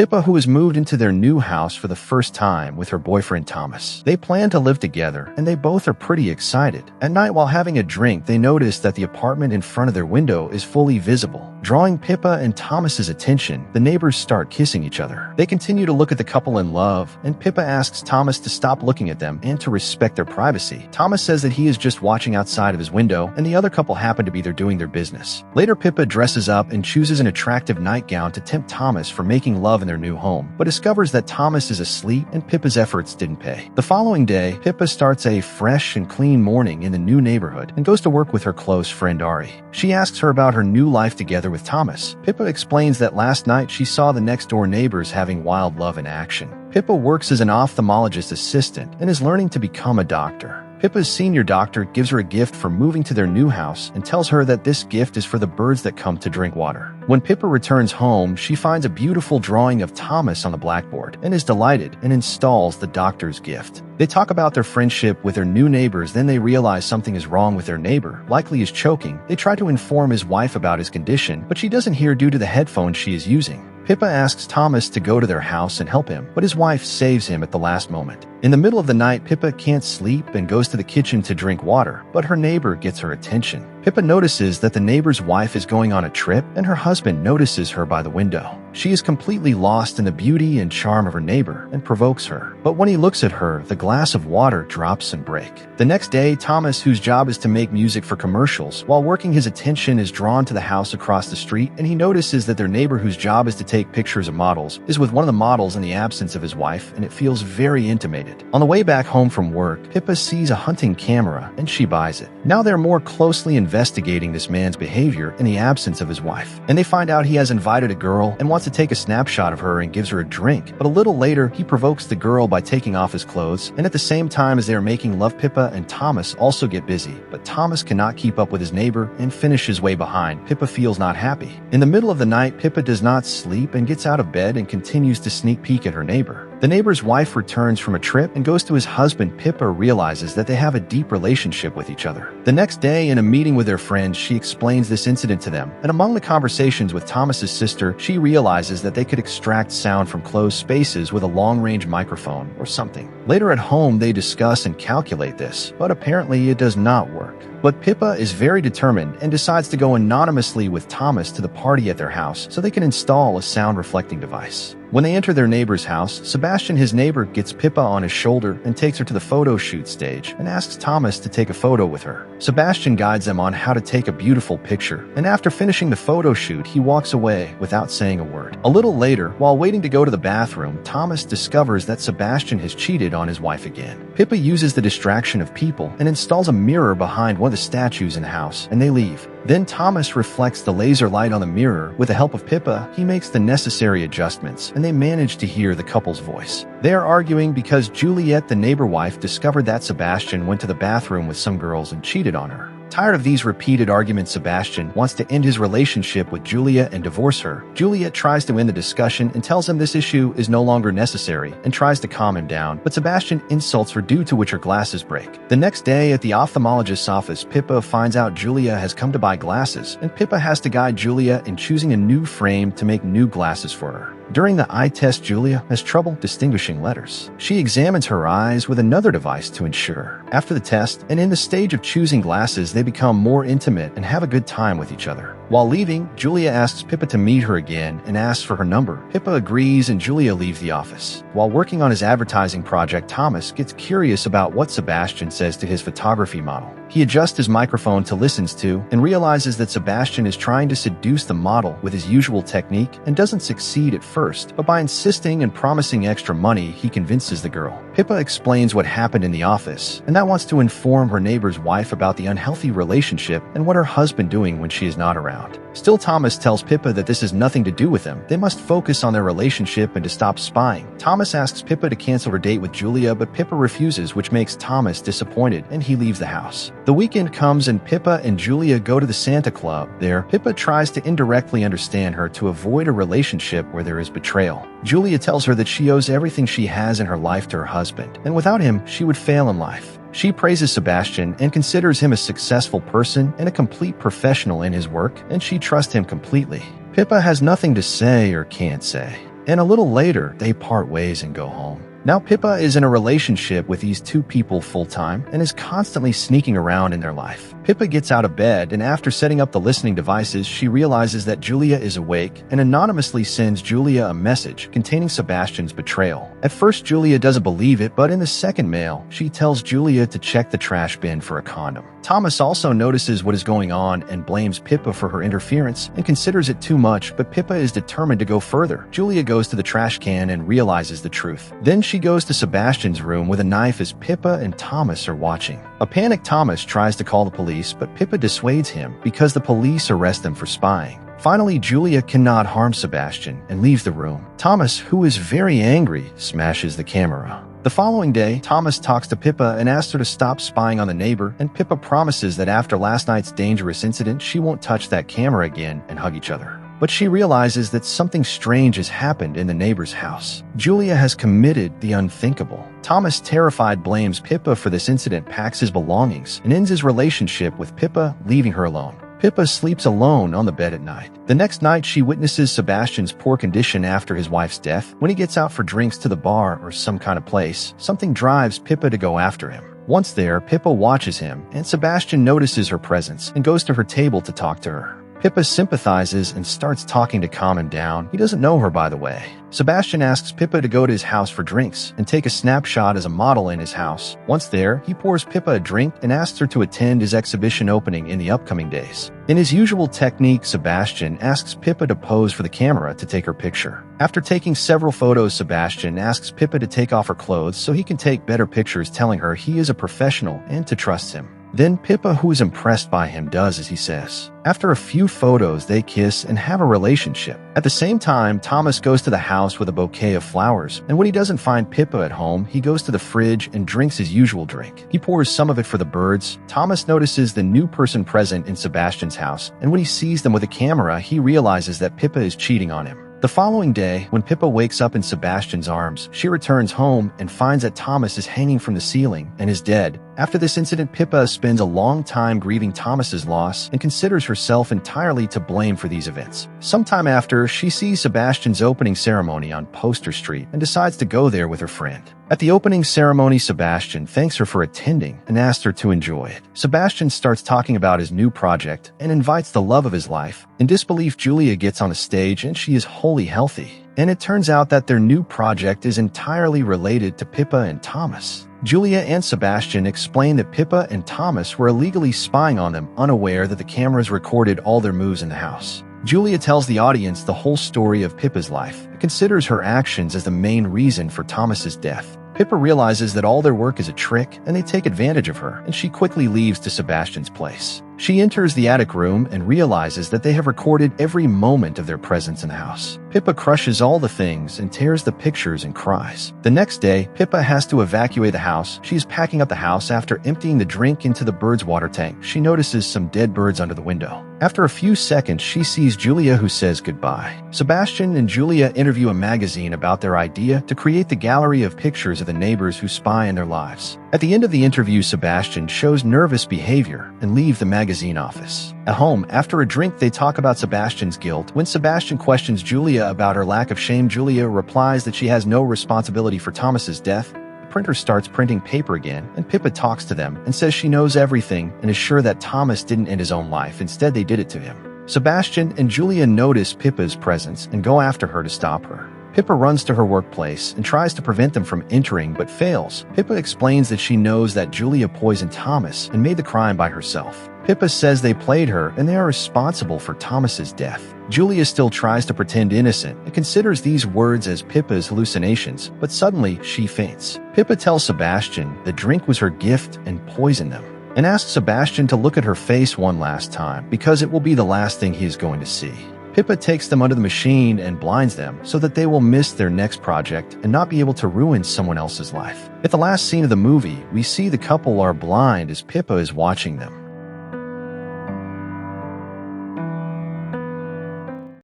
Pippa, who has moved into their new house for the first time with her boyfriend Thomas. They plan to live together, and they both are pretty excited. At night, while having a drink, they notice that the apartment in front of their window is fully visible. Drawing Pippa and Thomas's attention, the neighbors start kissing each other. They continue to look at the couple in love, and Pippa asks Thomas to stop looking at them and to respect their privacy. Thomas says that he is just watching outside of his window, and the other couple happen to be there doing their business. Later, Pippa dresses up and chooses an attractive nightgown to tempt Thomas for making love in their new home, but discovers that Thomas is asleep and Pippa's efforts didn't pay. The following day, Pippa starts a fresh and clean morning in the new neighborhood and goes to work with her close friend Ari. She asks her about her new life together with Thomas. Pippa explains that last night she saw the next-door neighbors having wild love in action. Pippa works as an ophthalmologist assistant and is learning to become a doctor. Pippa's senior doctor gives her a gift for moving to their new house and tells her that this gift is for the birds that come to drink water. When Pippa returns home, she finds a beautiful drawing of Thomas on the blackboard and is delighted and installs the doctor's gift. They talk about their friendship with their new neighbors, then they realize something is wrong with their neighbor, likely is choking. They try to inform his wife about his condition, but she doesn't hear due to the headphones she is using. Pippa asks Thomas to go to their house and help him, but his wife saves him at the last moment. In the middle of the night, Pippa can't sleep and goes to the kitchen to drink water, but her neighbor gets her attention. Pippa notices that the neighbor's wife is going on a trip, and her husband notices her by the window. She is completely lost in the beauty and charm of her neighbor and provokes her. But when he looks at her, the glass of water drops and breaks. The next day, Thomas, whose job is to make music for commercials, while working, his attention is drawn to the house across the street, and he notices that their neighbor, whose job is to take pictures of models, is with one of the models in the absence of his wife, and it feels very intimated. On the way back home from work, Pippa sees a hunting camera, and she buys it. Now they're more closely investigating this man's behavior in the absence of his wife, and they find out he has invited a girl and wants to take a snapshot of her and gives her a drink. But a little later, he provokes the girl by taking off his clothes, and at the same time as they are making love, Pippa and Thomas also get busy, but Thomas cannot keep up with his neighbor and finishes way behind. Pippa feels not happy. In the middle of the night, Pippa does not sleep and gets out of bed and continues to sneak peek at her neighbor. The neighbor's wife returns from a trip and goes to his husband. Pippa realizes that they have a deep relationship with each other. The next day, in a meeting with their friends, she explains this incident to them, and among the conversations with Thomas's sister, she realizes that they could extract sound from closed spaces with a long-range microphone or something. Later at home, they discuss and calculate this, but apparently it does not work. But Pippa is very determined and decides to go anonymously with Thomas to the party at their house so they can install a sound-reflecting device. When they enter their neighbor's house, Sebastian, his neighbor, gets Pippa on his shoulder and takes her to the photo shoot stage and asks Thomas to take a photo with her. Sebastian guides them on how to take a beautiful picture, and after finishing the photo shoot, he walks away without saying a word. A little later, while waiting to go to the bathroom, Thomas discovers that Sebastian has cheated on his wife again. Pippa uses the distraction of people and installs a mirror behind one of the statues in the house, and they leave. Then Thomas reflects the laser light on the mirror. With the help of Pippa, he makes the necessary adjustments, and they manage to hear the couple's voice. They are arguing because Juliet, the neighbor wife, discovered that Sebastian went to the bathroom with some girls and cheated on her. Tired of these repeated arguments, Sebastian wants to end his relationship with Juliet and divorce her. Juliet tries to end the discussion and tells him this issue is no longer necessary and tries to calm him down, but Sebastian insults her, due to which her glasses break. The next day at the ophthalmologist's office, Pippa finds out Julia has come to buy glasses, and Pippa has to guide Julia in choosing a new frame to make new glasses for her. During the eye test, Julia has trouble distinguishing letters. She examines her eyes with another device to ensure. After the test, and in the stage of choosing glasses, they become more intimate and have a good time with each other. While leaving, Julia asks Pippa to meet her again and asks for her number. Pippa agrees and Julia leaves the office. While working on his advertising project, Thomas gets curious about what Sebastian says to his photography model. He adjusts his microphone to listen to and realizes that Sebastian is trying to seduce the model with his usual technique and doesn't succeed at first, but by insisting and promising extra money, he convinces the girl. Pippa explains what happened in the office, and that wants to inform her neighbor's wife about the unhealthy relationship and what her husband doing when she is not around. Still, Thomas tells Pippa that this has nothing to do with them. They must focus on their relationship and to stop spying. Thomas asks Pippa to cancel her date with Julia, but Pippa refuses, which makes Thomas disappointed, and he leaves the house. The weekend comes and Pippa and Julia go to the Santa Club. There, Pippa tries to indirectly understand her to avoid a relationship where there is betrayal. Julia tells her that she owes everything she has in her life to her husband, and without him, she would fail in life. She praises Sebastian and considers him a successful person and a complete professional in his work, and she trusts him completely. Pippa has nothing to say or can't say. and a little later, they part ways and go home. Now Pippa is in a relationship with these two people full-time and is constantly sneaking around in their life. Pippa gets out of bed, and after setting up the listening devices, she realizes that Julia is awake and anonymously sends Julia a message containing Sebastian's betrayal. At first, Julia doesn't believe it, but in the second mail, she tells Julia to check the trash bin for a condom. Thomas also notices what is going on and blames Pippa for her interference and considers it too much, but Pippa is determined to go further. Julia goes to the trash can and realizes the truth. Then she goes to Sebastian's room with a knife as Pippa and Thomas are watching. A panicked Thomas tries to call the police, but Pippa dissuades him because the police arrest them for spying. Finally, Julia cannot harm Sebastian and leaves the room. Thomas, who is very angry, smashes the camera. The following day, Thomas talks to Pippa and asks her to stop spying on the neighbor, and Pippa promises that after last night's dangerous incident, she won't touch that camera again and hug each other. But she realizes that something strange has happened in the neighbor's house. Julia has committed the unthinkable. Thomas, terrified, blames Pippa for this incident, packs his belongings, and ends his relationship with Pippa, leaving her alone. Pippa sleeps alone on the bed at night. The next night, she witnesses Sebastian's poor condition after his wife's death. When he gets out for drinks to the bar or some kind of place, something drives Pippa to go after him. Once there, Pippa watches him, and Sebastian notices her presence and goes to her table to talk to her. Pippa sympathizes and starts talking to calm him down. He doesn't know her, by the way. Sebastian asks Pippa to go to his house for drinks and take a snapshot as a model in his house. Once there, he pours Pippa a drink and asks her to attend his exhibition opening in the upcoming days. In his usual technique, Sebastian asks Pippa to pose for the camera to take her picture. After taking several photos, Sebastian asks Pippa to take off her clothes so he can take better pictures, telling her he is a professional and to trust him. Then Pippa, who is impressed by him, does as he says. After a few photos, they kiss and have a relationship. At the same time, Thomas goes to the house with a bouquet of flowers, and when he doesn't find Pippa at home, he goes to the fridge and drinks his usual drink. He pours some of it for the birds. Thomas notices the new person present in Sebastian's house, and when he sees them with a camera, he realizes that Pippa is cheating on him. The following day, when Pippa wakes up in Sebastian's arms, she returns home and finds that Thomas is hanging from the ceiling and is dead. After this incident, Pippa spends a long time grieving Thomas's loss and considers herself entirely to blame for these events. Sometime after, she sees Sebastian's opening ceremony on Poster Street and decides to go there with her friend. At the opening ceremony, Sebastian thanks her for attending and asks her to enjoy it. Sebastian starts talking about his new project and invites the love of his life. In disbelief, Julia gets on the stage and she is wholly healthy. And it turns out that their new project is entirely related to Pippa and Thomas. Julia and Sebastian explain that Pippa and Thomas were illegally spying on them, unaware that the cameras recorded all their moves in the house. Julia tells the audience the whole story of Pippa's life and considers her actions as the main reason for Thomas's death. Pippa realizes that all their work is a trick and they take advantage of her, and she quickly leaves to Sebastian's place. She enters the attic room and realizes that they have recorded every moment of their presence in the house. Pippa crushes all the things and tears the pictures and cries. The next day, Pippa has to evacuate the house. She is packing up the house after emptying the drink into the bird's water tank. She notices some dead birds under the window. After a few seconds, she sees Julia, who says goodbye. Sebastian and Julia interview a magazine about their idea to create the gallery of pictures of the neighbors who spy in their lives. At the end of the interview, Sebastian shows nervous behavior and leaves the magazine office. At home, after a drink, they talk about Sebastian's guilt. When Sebastian questions Julia about her lack of shame, Julia replies that she has no responsibility for Thomas's death. The printer starts printing paper again, and Pippa talks to them and says she knows everything and is sure that Thomas didn't end his own life. Instead, they did it to him. Sebastian and Julia notice Pippa's presence and go after her to stop her. Pippa runs to her workplace and tries to prevent them from entering, but fails. Pippa explains that she knows that Julia poisoned Thomas and made the crime by herself. Pippa says they played her and they are responsible for Thomas's death. Julia still tries to pretend innocent and considers these words as Pippa's hallucinations, but suddenly she faints. Pippa tells Sebastian the drink was her gift and poisoned them, and asks Sebastian to look at her face one last time because it will be the last thing he is going to see. Pippa takes them under the machine and blinds them so that they will miss their next project and not be able to ruin someone else's life. At the last scene of the movie, we see the couple are blind as Pippa is watching them.